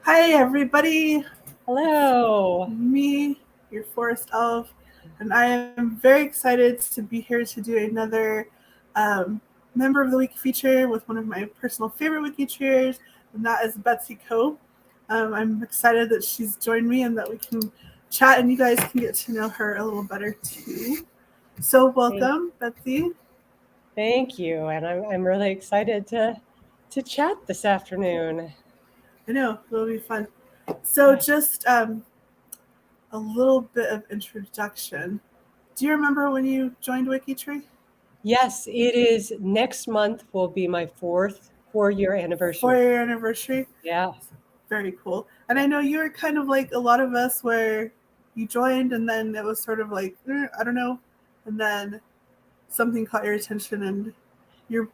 Hi, everybody. Hello. Me, your forest elf, and I am very excited to be here to do another um, member of the Wiki feature with one of my personal favorite WikiTreers, and that is Betsy Ko. I'm excited that she's joined me and that we can chat and you guys can get to know her a little better too. So, Thank, welcome, Betsy. thank you. And I'm really excited to chat this afternoon. I know it'll be fun. So, just a little bit of introduction. Do you remember when you joined WikiTree? Yes, it is next month will be my four-year For anniversary. your anniversary? Yeah. Very cool. And I know you were kind of like a lot of us where you joined and then it was sort of like, I don't know. And then something caught your attention and you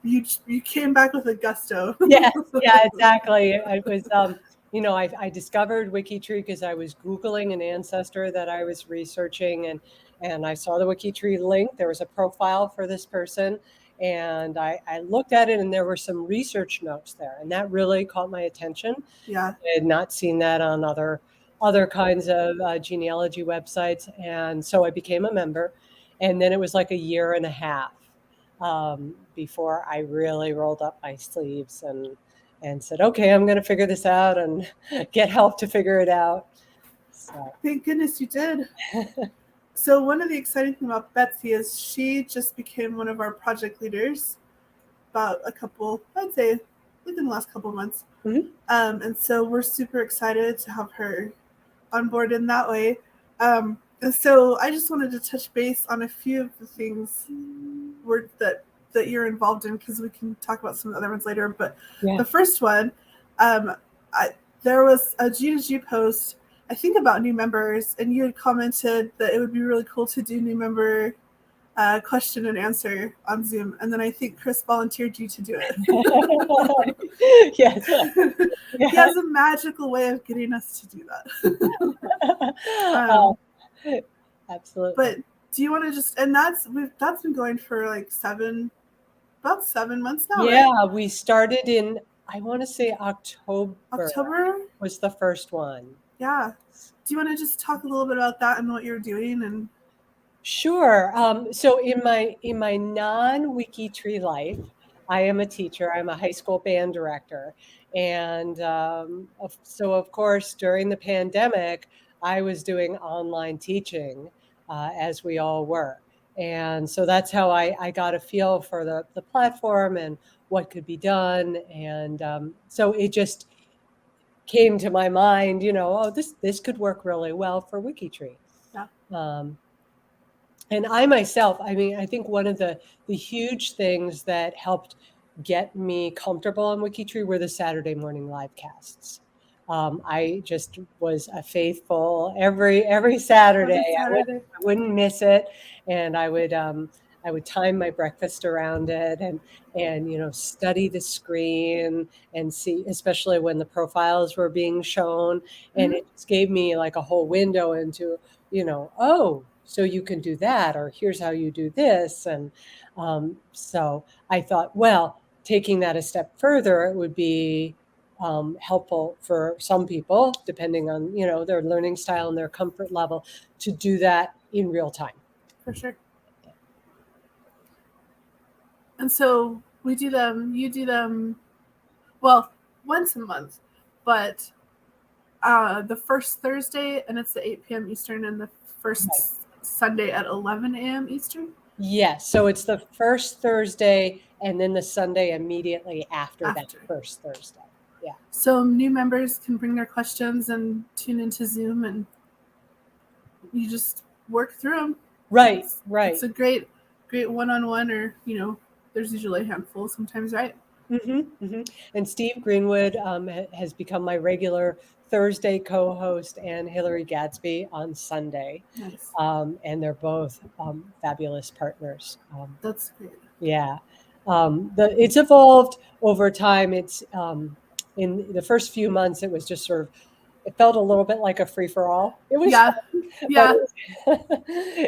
came back with a gusto. Yes, yeah, exactly. I was I discovered WikiTree because I was Googling an ancestor that I was researching and I saw the WikiTree link. There was a profile for this person and I looked at it and there were some research notes there and that really caught my attention. Yeah. I had not seen that on other kinds of genealogy websites, and so I became a member. And then it was like a year and a half before I really rolled up my sleeves and said, "Okay, I'm going to figure this out and get help to figure it out." So, Thank goodness you did. So one of the exciting things about Betsy is she just became one of our project leaders about a couple, I'd say, within the last couple months. mhm. And so we're super excited to have her on board in that way. And so I just wanted to touch base on a few of the things that you're involved in because we can talk about some other ones later. But Yeah. the first one, um, there was a G2G post, I think about new members, and you had commented that it would be really cool to do new member question and answer on Zoom. And then I think Chris volunteered you to do it. Yes. He Yeah. has a magical way of getting us to do that. Oh, um, absolutely. but do you want to just and that's been going for like about 7 months now, right? Yeah, we started in, I want to say October October. was the first one. Yeah. Do you want to just talk a little bit about that and what you're doing and Sure. So in my non-WikiTree life, I am a teacher. I'm a high school band director, and so of course during the pandemic, I was doing online teaching, as we all were, and so that's how I got a feel for the platform and what could be done, and so it just came to my mind, oh, this could work really well for WikiTree. yeah? Um, and I myself, I mean, I think one of the huge things that helped get me comfortable on WikiTree were the Saturday morning live casts. I just was a faithful every Saturday. Every I would Saturday. I wouldn't miss it, and I would time my breakfast around it and study the screen and see, especially when the profiles were being shown, and Mm-hmm. it just gave me like a whole window into, oh, so you can do that, or here's how you do this. And so I thought, well, taking that a step further, it would be helpful for some people, depending on, their learning style and their comfort level, to do that in real time. For sure. And so we do them. You do them. Well, once a month, but the first Thursday, and it's at 8 p.m. Eastern, and the Right. first Sunday at 11 a.m. Eastern. Yes. So it's the first Thursday and then the Sunday immediately after that After. first Thursday. Yeah. So new members can bring their questions and tune into Zoom, and you just work through them. Right. It's Right. a great one-on-one, or there's usually a handful sometimes, right? And Steve Greenwood has become my regular Thursday co-host, and Hillary Gadsby on Sunday. Nice. And they're both fabulous partners. That's great. Yeah. It's evolved over time. It's in the first few months, it was just sort of, it felt a little bit like a free for all. It was Yeah, fun, but yeah,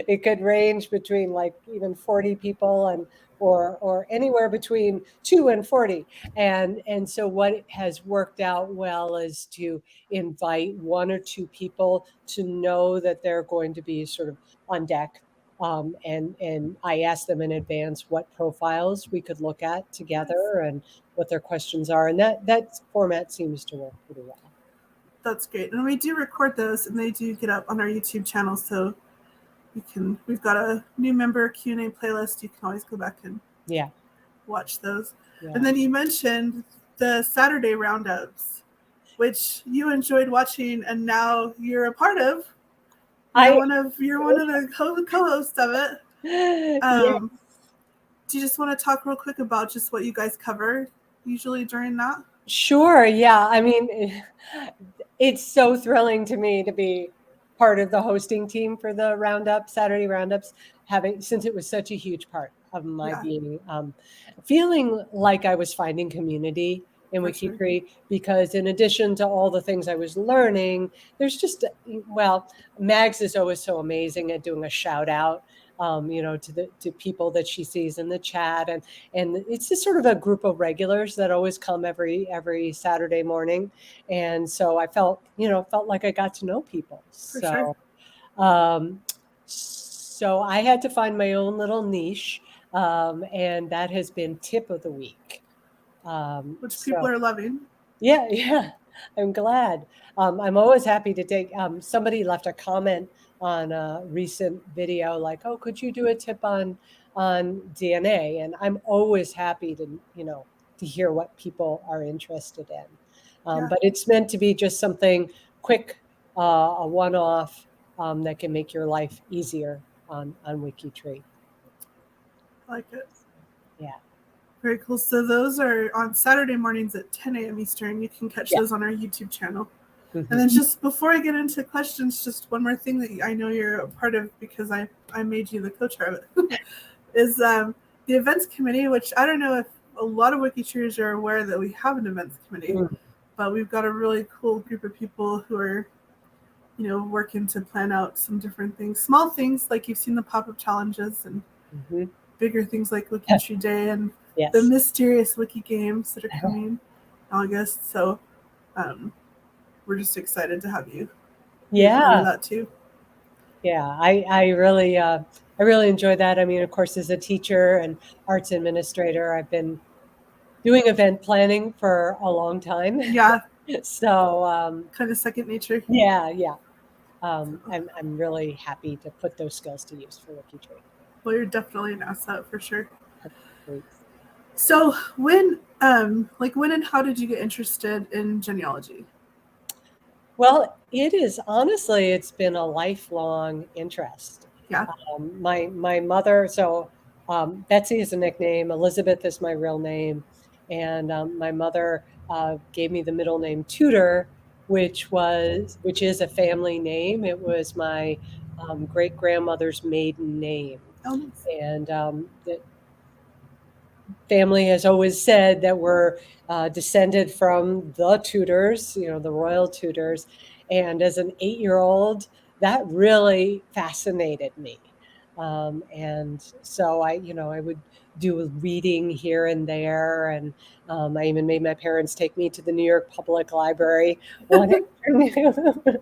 it could range between like even 40 people and or anywhere between 2 and 40. And so what has worked out well is to invite one or two people to know that they're going to be sort of on deck. And I asked them in advance what profiles we could look at together and what their questions are. And that format seems to work pretty well. That's great. And we do record those, and they do get up on our YouTube channel. So we've got a new member Q&A playlist. You can always go back and watch those. Yeah. And then you mentioned the Saturday Roundups, which you enjoyed watching, and now you're a part of. You're one of the co-hosts of it. Yes. Do you just want to talk real quick about just what you guys cover usually during that? Sure. Yeah. I mean, it's so thrilling to me to be part of the hosting team for the Roundup, Saturday Roundups, since it was such a huge part of my being, feeling like I was finding community in WikiTree, because in addition to all the things I was learning, there's just, Mags is always so amazing at doing a shout out, to people that she sees in the chat, and it's just sort of a group of regulars that always come every Saturday morning, and so I felt like I got to know people. So I had to find my own little niche, and that has been tip of the week. Which people are loving. Yeah, I'm glad. I'm always happy to take, somebody left a comment on a recent video like, oh, could you do a tip on DNA? And I'm always happy to hear what people are interested in. But it's meant to be just something quick, a one-off that can make your life easier on WikiTree. I like it. Yeah. Very cool. So those are on Saturday mornings at 10 a.m. Eastern. You can catch those on our YouTube channel. Mm-hmm. And then just before I get into questions, just one more thing that I know you're a part of, because I made you the co-chair of it, is the events committee, which I don't know if a lot of WikiTreers are aware that we have an events committee, but we've got a really cool group of people who are, working to plan out some different things, small things like you've seen the pop-up challenges, and bigger things like WikiTree Day and the mysterious Wiki games that are coming in August. So we're just excited to have you do that too. Yeah, I really enjoy that. I mean, of course, as a teacher and arts administrator, I've been doing event planning for a long time. Yeah. So kind of second nature. Yeah. I'm really happy to put those skills to use for WikiTree. Well, you're definitely an asset for sure. Great. So when and how did you get interested in genealogy? Well, it's been a lifelong interest. Yeah. My mother, so Betsy is a nickname, Elizabeth is my real name, and my mother gave me the middle name Tudor, which is a family name. It was my great grandmother's maiden name. Oh, nice. And the family has always said that we're descended from the Tudors, the royal Tudors. And as an 8-year-old, that really fascinated me. And so I would do a reading here and there. And I even made my parents take me to the New York Public Library one afternoon.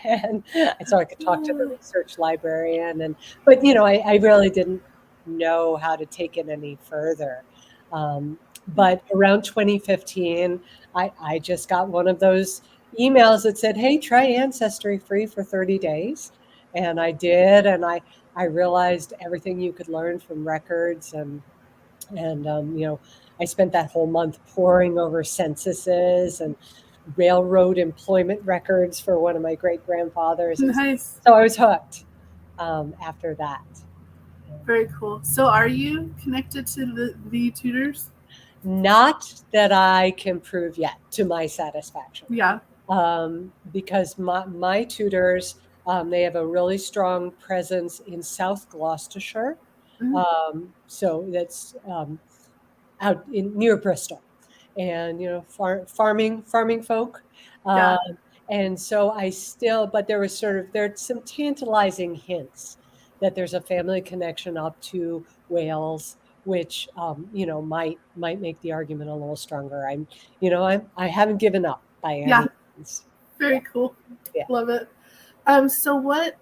And so I could talk to the research librarian. But I really didn't know how to take it any further. But around 2015, I just got one of those emails that said, hey, try Ancestry free for 30 days. And I did. And I realized everything you could learn from records. And I spent that whole month poring over censuses and railroad employment records for one of my great grandfathers. Nice. So I was hooked after that. Very cool. So are you connected to the Tudors? Not that I can prove yet, to my satisfaction. Yeah. Because my Tudors, they have a really strong presence in South Gloucestershire. Mm-hmm. So that's out near Bristol, and farming folk. Yeah. And so but there's some tantalizing hints that there's a family connection up to Wales which might make the argument a little stronger. I haven't given up by any means. Very cool. Yeah. Love it. So what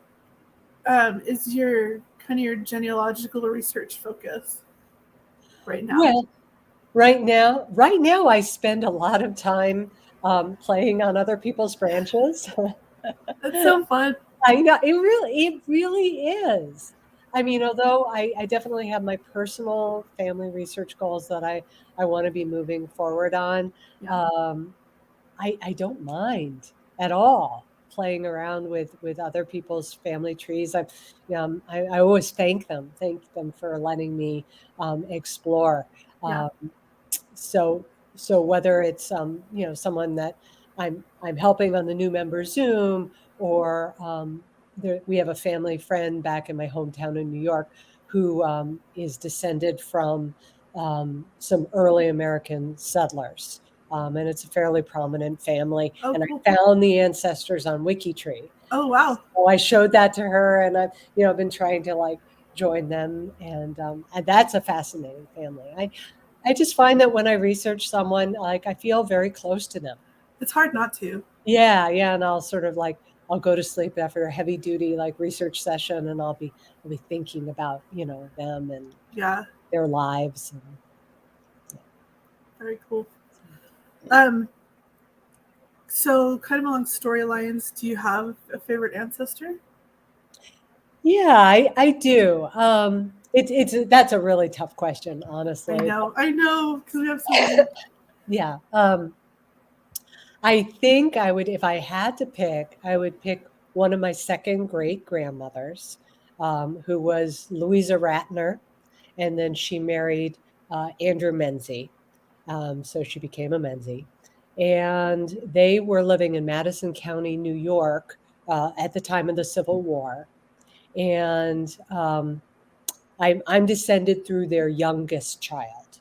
is your genealogical research focus right now? Well, right now I spend a lot of time playing on other people's branches. That's so fun. I know it really is. I mean, although I definitely have my personal family research goals that I want to be moving forward on, I don't mind at all playing around with other people's family trees. I always thank them for letting me explore. So whether it's someone that I'm helping on the new member Zoom, or we have a family friend back in my hometown in New York who is descended from some early American settlers. And it's a fairly prominent family. Oh, and cool. I found the ancestors on WikiTree. Oh, wow. So I showed that to her, and I've been trying to join them, and that's a fascinating family. I just find that when I research someone, I feel very close to them. It's hard not to. Yeah, and I'll sort of I'll go to sleep after a heavy duty research session, and I'll be thinking about them and their lives. Very cool. So kind of along storylines, do you have a favorite ancestor? Yeah, I do. That's a really tough question, honestly. I know, because we have so many. Yeah. I think I would, if I had to pick, I would pick one of my second great grandmothers, who was Louisa Ratner, and then she married Andrew Menzies. So she became a Menzies. And they were living in Madison County, New York, at the time of the Civil War. And I'm descended through their youngest child.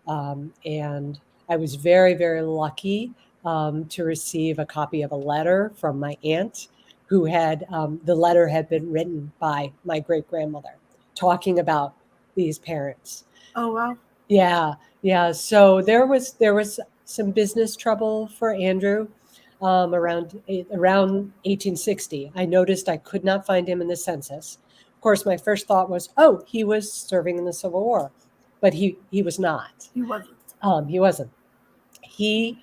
And I was very, very lucky to receive a copy of a letter from my aunt, who had the letter had been written by my great grandmother, talking about these parents. Oh, wow. Yeah. So there was some business trouble for Andrew around 1860. I noticed I could not find him in the census. Of course, my first thought was, oh, he was serving in the Civil War, but he was not. He wasn't. He wasn't. He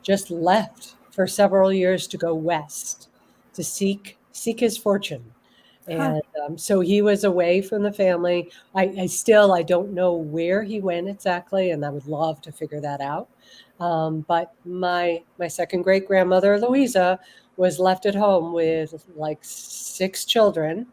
just left for several years to go west to seek his fortune. And so he was away from the family. I don't know where he went exactly, and I would love to figure that out. But my second great grandmother, Louisa, was left at home with 6 children,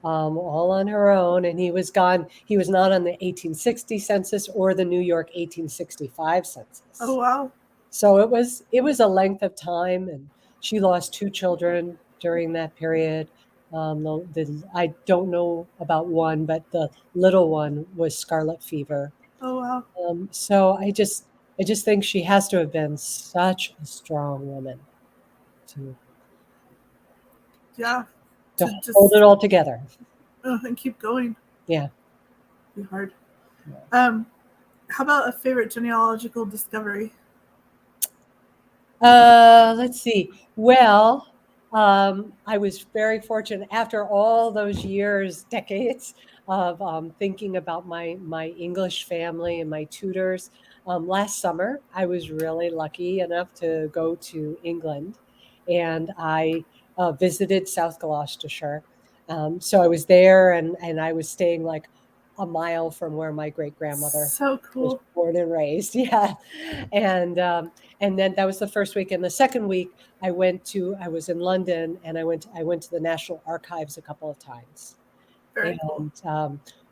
all on her own, and he was gone. He was not on the 1860 census or the New York 1865 census. Oh, wow. So it was a length of time, and she lost 2 children during that period. I don't know about one, but the little one was scarlet fever. Oh, wow. So I just think she has to have been such a strong woman to hold it all together. And keep going. Yeah. Be hard. Yeah. How about a favorite genealogical discovery? Let's see. Well, I was very fortunate after all those years, decades of thinking about my English family and my tutors. Last summer, I was really lucky enough to go to England, and I visited South Gloucestershire. So I was there, and I was staying a mile from where my great grandmother was born and raised. Yeah, and then that was the first week. And the second week, I was in London, and I went to the National Archives a couple of times. Very cool.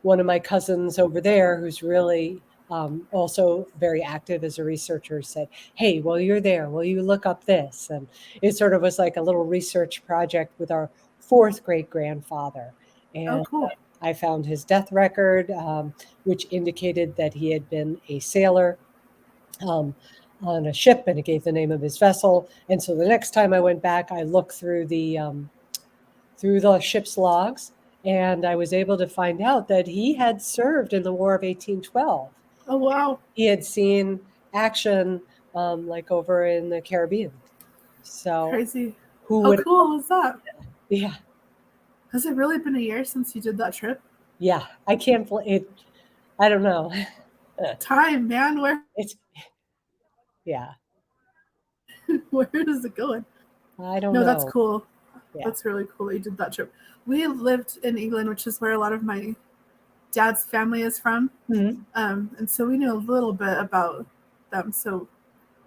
One of my cousins over there, who's really also very active as a researcher, said, "Hey, while you're there, will you look up this?" And it sort of was like a little research project with our 4th great grandfather. And cool. I found his death record, which indicated that he had been a sailor on a ship, and it gave the name of his vessel. And so the next time I went back, I looked through the ship's logs, And I was able to find out that he had served in the War of 1812. Oh, wow. He had seen action like over in the Caribbean. So Crazy. who How would? cool was that? Yeah, Has it really been a year since you did that trip? yeah. I can't believe it. I don't know. Time, man. Where It's yeah. where is it going? I don't No, that's know. cool. Yeah. That's really cool that you did that trip. We lived in England, which is where a lot of my dad's family is from. Mhm. And so we knew a little bit about them. So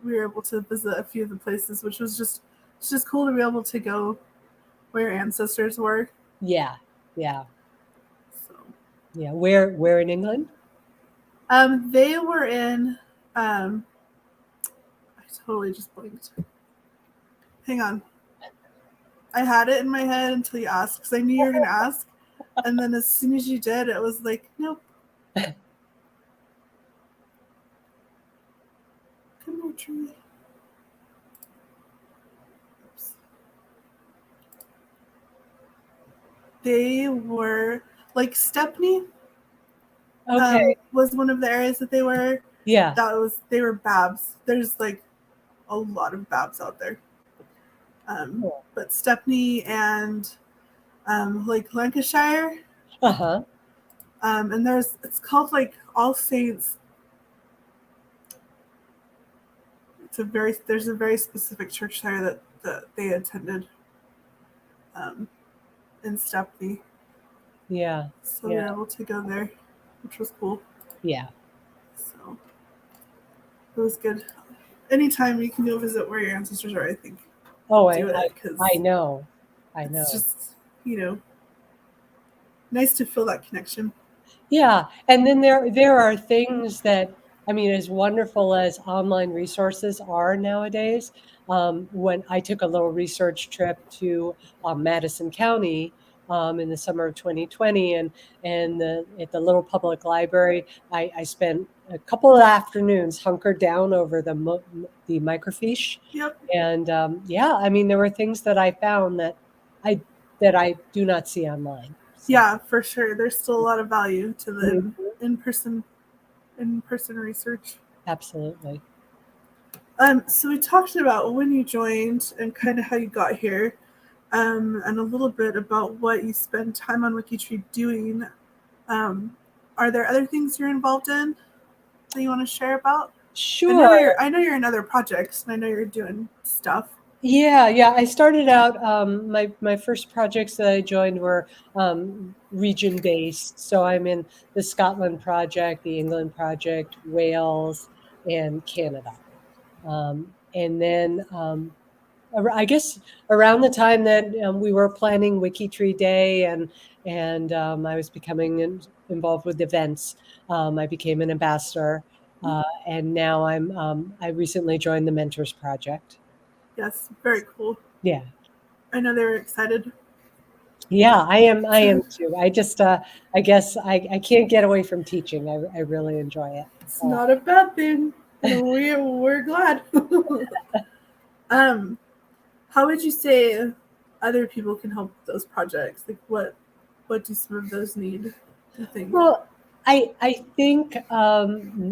we were able to visit a few of the places, which was it's just cool to be able to go where your ancestors were. Yeah. Yeah. So Yeah. Where in England? they were in I totally just blinked. Hang on. I had it in my head until you asked because I knew you were gonna ask. And then as soon as you did, it was like, nope. Come on, tree. Oops. They were like Stepney Okay. was one of the areas that they were. Yeah. They were Babs. There's like a lot of Babs out there. Cool. But Stepney and like Lancashire, Uh-huh. and it's called like All Saints. There's a very specific church there that they attended um, in Stepney. Yeah. So we Yeah. were able to go there, which was cool. Yeah. So it was good. Anytime you can go visit where your ancestors are, I think Oh, do it because I know. I it's know. just nice to feel that connection. Yeah, and then there are things that, I mean, as wonderful as online resources are nowadays. When I took a little research trip to Madison County in the summer of 2020, and at the little public library, I spent a couple of afternoons hunkered down over the microfiche, Yep. and yeah, I mean, there were things that I found I that I do not see online. So. Yeah, for sure. There's still a lot of value to the Mhm. in person research. Absolutely. So we talked about when you joined and kind of how you got here, and a little bit about what you spend time on WikiTree doing. Um, are there other things you're involved in that you want to share about? Sure. I know you're in other projects, and I know you're doing stuff. Yeah, yeah. I started out my first projects that I joined were region based. So I'm in the Scotland project, the England project, Wales, and Canada. And then I guess around the time that we were planning WikiTree Day and I was becoming involved with events, I became an ambassador, and now I recently joined the Mentors Project. Yes, very cool. Yeah, I know they were excited. yeah, I am. I am too. I just, I guess, I can't get away from teaching. I really enjoy it. It's not a bad thing. We're glad. um, how would you say other people can help with those projects? Like what do some of those need, do you think? Well, I think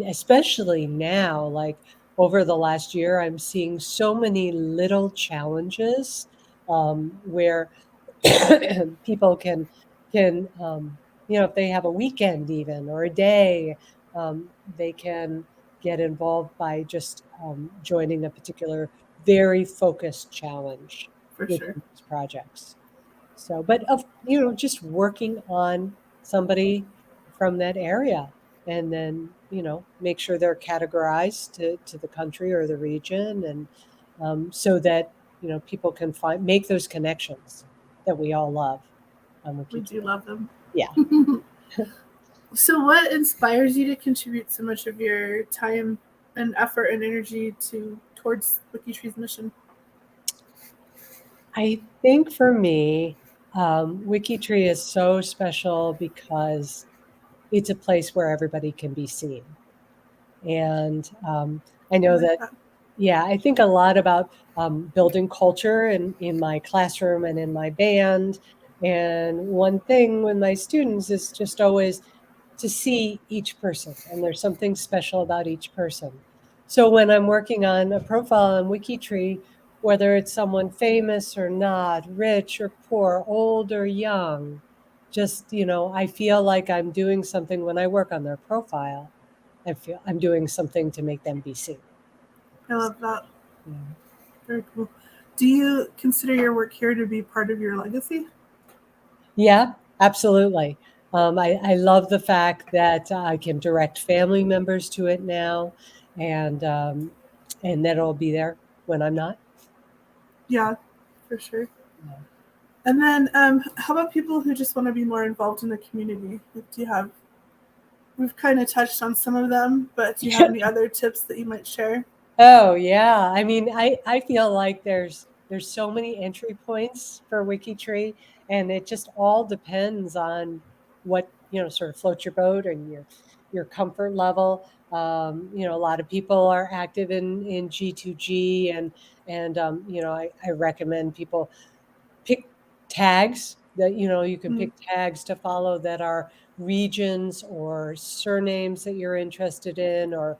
especially now, like over the last year, I'm seeing so many little challenges where people can if they have a weekend even or a day, they can get involved by just joining a particular very focused challenge For sure. within these projects. So, but just working on somebody from that area and then, make sure they're categorized to the country or the region and so that, people can make those connections that we all love on We do WikiTree. love them. Yeah. So what inspires you to contribute so much of your time and effort and energy towards WikiTree's mission? I think for me, WikiTree is so special because it's a place where everybody can be seen. And I I know like that, that. yeah, I think a lot about building culture in my classroom and in my band. And one thing with my students is just always to see each person, and there's something special about each person. So when I'm working on a profile on WikiTree, whether it's someone famous or not, rich or poor, old or young, just, I feel like I'm doing something when I work on their profile. I feel I'm doing something to make them be seen. I love that. Yeah. Very cool. Do you consider your work here to be part of your legacy? Yeah, absolutely. I love the fact that I can direct family members to it now, and that it'll be there when I'm not. Yeah, for sure. Yeah. And then, how about people who just want to be more involved in the community? Do you have? We've kind of touched on some of them, but do you have any other tips that you might share? Oh yeah. I mean, I feel like there's so many entry points for WikiTree, and it just all depends on what, sort of floats your boat and your comfort level. A lot of people are active in G2G, and I recommend people pick tags that, you can pick tags to follow that are regions or surnames that you're interested in, or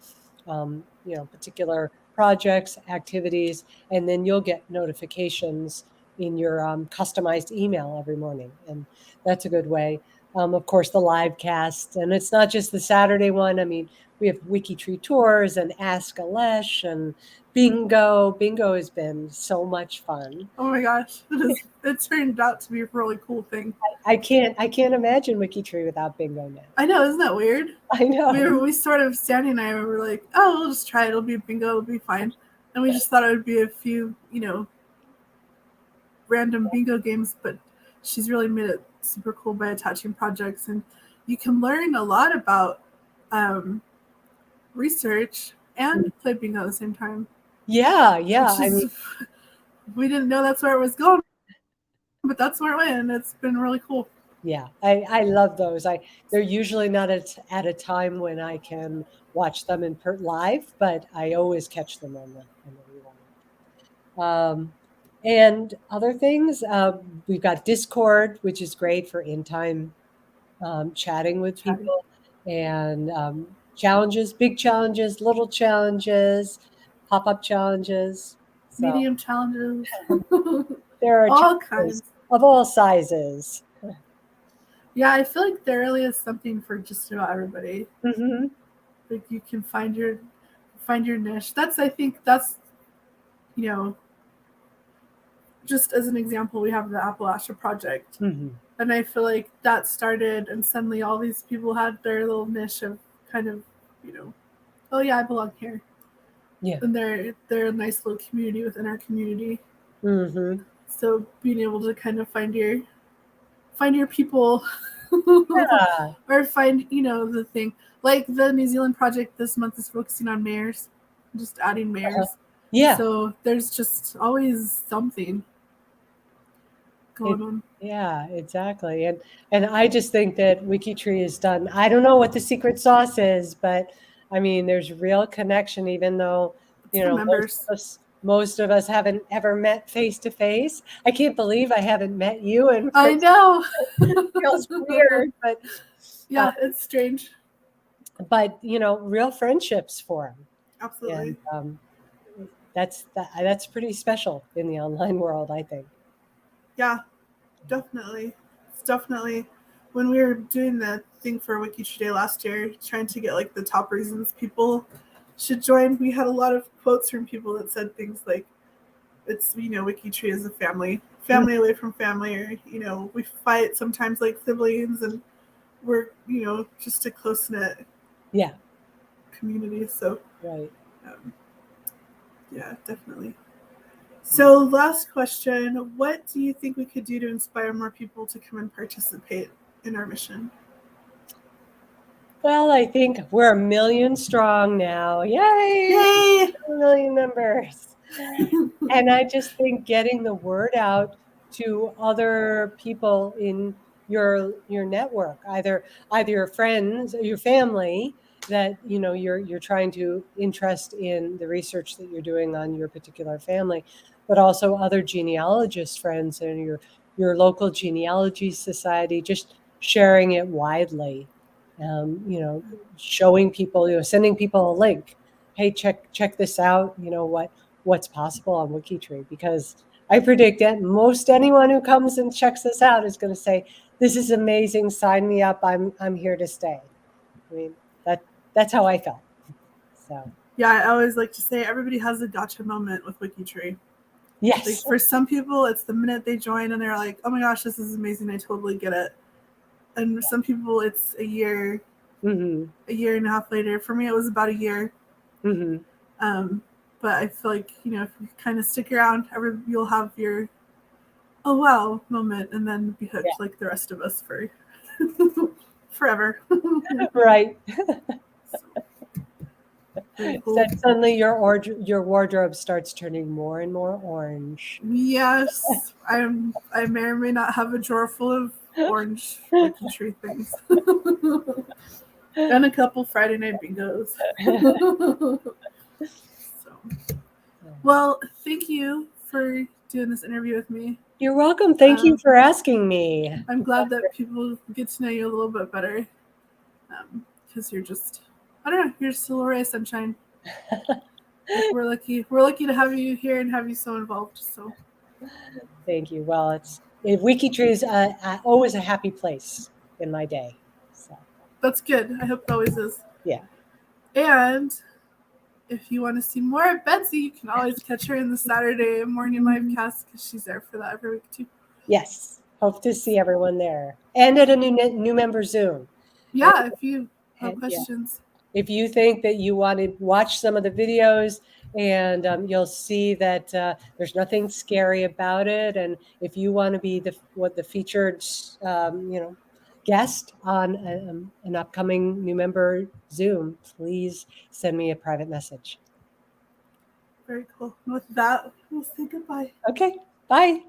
particular projects, activities, and then you'll get notifications in your customized email every morning, and that's a good way. Of course, the live cast, and it's not just the Saturday one. I mean, we have WikiTree tours and Ask Alesh and bingo. Bingo has been so much fun. Oh my gosh, it turned out to be a really cool thing. I can't imagine WikiTree without bingo now. I know, isn't that weird? I know. We sort of, Sandy and I were like, oh, we'll just try it. It'll be bingo. It'll be fine. And we just thought it would be a few, random bingo games, but she's really made it super cool by attaching projects. And you can learn a lot about research and play bingo at the same time. Yeah. We didn't know that's where it was going, but that's where it went, and it's been really cool. Yeah, I love those. They're usually not at a time when I can watch them live, but I always catch them on the rerun. And other things, we've got Discord, which is great for in-time chatting with people, and challenges, big challenges, little challenges, pop-up challenges. So Medium challenges. there are all challenges kinds of all sizes. Yeah, I feel like there really is something for just about everybody. Mm-hmm. Like you can find your niche. I think that's just as an example, we have the Appalachia Project, and I feel like that started, and suddenly all these people had their little niche of kind of, oh yeah, I belong here. Yeah, and they're a nice little community within our community. Mm-hmm. So being able to kind of find your people, Yeah. or find the thing, like the New Zealand project this month is focusing on mayors, just adding mayors. Yeah. So there's just always something going on. Yeah, exactly. And I just think that WikiTree is done. I don't know what the secret sauce is, but I mean, there's real connection, even though, members. Most of us haven't ever met face to face. I can't believe I haven't met you. And I know. It feels weird, but yeah, it's strange. But real friendships form. Absolutely. And that's pretty special in the online world, I think. Yeah, definitely. It's definitely when we were doing the thing for WikiTree Day last year, trying to get like the top reasons people should join, we had a lot of quotes from people that said things like, it's, WikiTree is a family away from family, or, we fight sometimes like siblings, and we're, just a close-knit community. So, right. Yeah, definitely. So last question, what do you think we could do to inspire more people to come and participate in our mission? Well, I think we're 1 million strong now. Yay! Yay! 1 million members. And I just think getting the word out to other people in your network, either your friends or your family, that you're trying to interest in the research that you're doing on your particular family, but also other genealogist friends and your your local genealogy society, just sharing it widely. Showing people, sending people a link. Hey, check this out. What's possible on WikiTree, because I predict that most anyone who comes and checks this out is going to say, "This is amazing. Sign me up. I'm here to stay." I mean, that's how I felt. So yeah, I always like to say everybody has a gotcha moment with WikiTree. yes, like for some people, it's the minute they join and they're like, "Oh my gosh, this is amazing! I totally get it." And for some people, it's a year and a half later. For me, it was about a year. But I feel like, if you kind of stick around, you'll have your "oh wow" moment, and then be hooked like the rest of us for forever. right. Cool. Then suddenly your wardrobe starts turning more and more orange. Yes, I may or may not have a drawer full of orange WikiTree things. And a couple Friday night bingos. Well, thank you for doing this interview with me. You're welcome. Thank you for asking me. I'm glad that people get to know you a little bit better, because you're just, I don't know, you're just a little ray of sunshine. We're lucky to have you here and have you so involved. So thank you. Well, WikiTree is always a happy place in my day. So that's good. I hope it always is. Yeah. And if you want to see more of Betsy, you can always catch her in the Saturday morning live cast, because she's there for that every week too. Yes. Hope to see everyone there, and at a new member Zoom. Yeah, if you have questions. If you think that you want to watch some of the videos, and you'll see that there's nothing scary about it, and if you want to be the featured guest on an upcoming new member Zoom, please send me a private message. Very cool. With that, we'll say goodbye. Okay, bye.